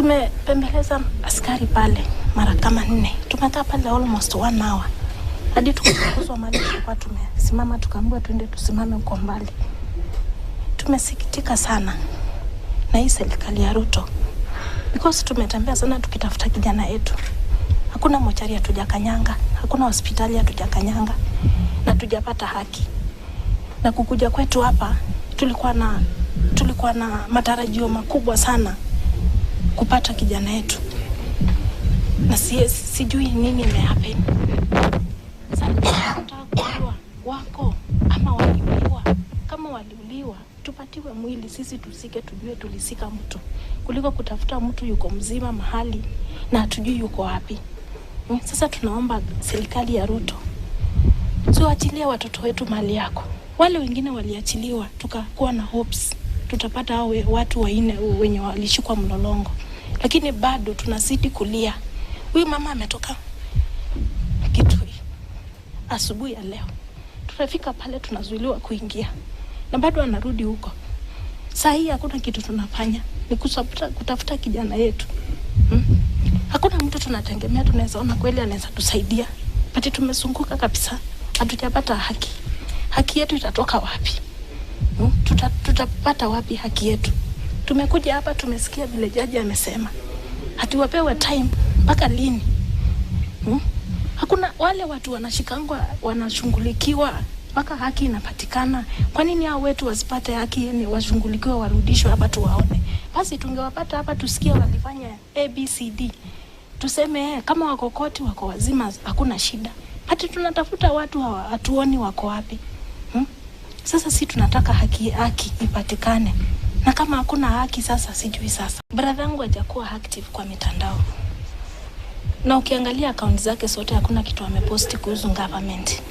Tumepembeleza askari pale mara kama 4. Tumekaa pale almost 1 hour. Hadi tukafukuzwa mali kwa tumesimama tukaambiwa twende tusimame uko mbali. Tumesikitika sana na hii serikali ya Ruto. Because tumetembea sana tukitafuta kijana yetu. Hakuna mochari hatujakanyanga, hakuna hospitali hatujakanyanga na tujapata haki. Na kukuja kwetu hapa tulikuwa na matarajio makubwa sana kupata kijana yetu. Na sijui nini imehappen. Sasa tunataka kujua wako ama waliuliwa. Kama waliuliwa, tupatiwe mwili sisi tusike tujue tulisika mtu. Kuliko kutafuta mtu yuko mzima mahali na hatujui yuko wapi. Sasa tunaomba serikali ya Ruto tuachilie watoto wetu mali yako. Wale wengine waliachiliwa tukakuwa na hopes tutapata hao watu waine wenye walishikwa mlolongo. Lakini bado tunazidi kulia. Huyu mama ametoka Kitui asubuhi ya leo. Tunafika pale tunazuiliwa kuingia. Na bado anarudi huko. Saa hii hakuna kitu tunafanya. Ni kutafuta kijana yetu. Hakuna mtu tunategemea tunaweza ona kweli anaweza tusaidia. Pati tumesunguka kabisa. Hatujapata haki. Haki yetu itatoka wapi? Tutapata wapi haki yetu? Tumekuja hapa tumesikia vile jaji amesema. Hatuwapewe time mpaka lini? Hakuna wale watu wanashikangwa wanashungulikiwa mpaka haki inapatikana. Kwa nini hao wetu wasipate haki ni washungulikiwa warudishwe hapa tuwaone? Basi tungewapata hapa tusikie walifanya ABCD. Tuseme kama wako koti wako wazima hakuna shida. Hata tunatafuta watu hatuoni wako wapi. Sasa si tunataka haki ipatikane. Na kama hakuna haki sasa sijui sasa. Brother yangu hajakuwa active kwa mitandao. Na ukiangalia account zake zote hakuna kitu ameposti kuhusu government.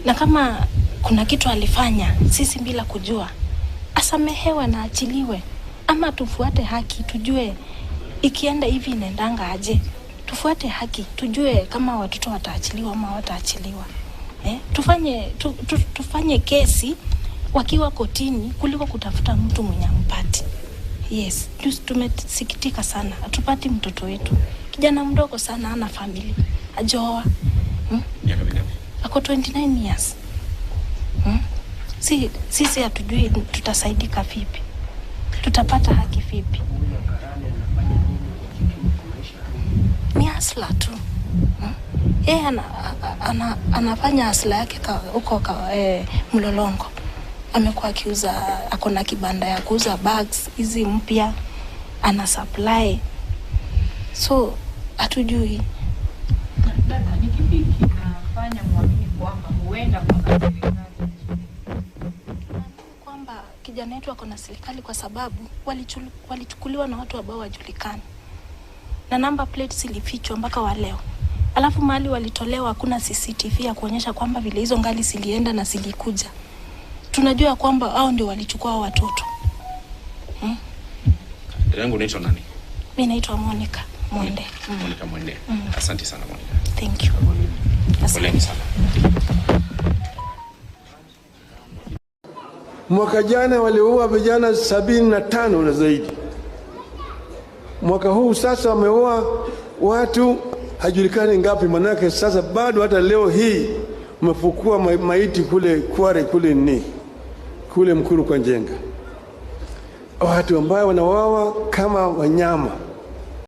Na kama kuna kitu alifanya sisi bila kujua, asamehewe na achiliwe. Ama tufuate haki tujue ikienda hivi inaendanga aje. Tufuate haki tujue kama watoto wataachiliwa ama wataachiliwa. Tufanye kesi wakiwa kotini kuliko kutafuta mtu mwenye mpati. Yes, tumesikitika sana. Hatupati mtoto wetu. Kijana mdogo sana ana familia. Hajaoa. Ako 29 years. Sisi hatujui tutasaidika vipi. Tutapata haki vipi. Ni asla tu. Anafanya asla yake huko Mlolongo. Amekuwa akiuza akona kibanda ya kuuza bags hizi mpya ana supply. So hatujui. Dada ni kipi kinafanya muamini kwamba huenda kwa serikali? Kwamba kijana wetu ako na serikali kwa sababu walichukuliwa na watu ambao wajulikana. Na number plates ilifichwa mpaka wa leo. Alafu mahali walitolewa hakuna CCTV ya kuonyesha kwamba vile hizo ngali zilienda na zilikuja. Tunajua kwamba hao ndio walichukua watoto. Yangu unaitwa nani? Mimi naitwa Monica Mwende. Monica Mwende. Asante sana Monica. Thank you. Asante sana. Mwaka jana waliua vijana 75 na zaidi. Mwaka huu sasa wameua watu hajulikani ngapi, manake sasa bado hata leo hii umefukua maiti kule Kware kule Mkuru kwa Njenga. Watu ambao wanawawa kama wanyama.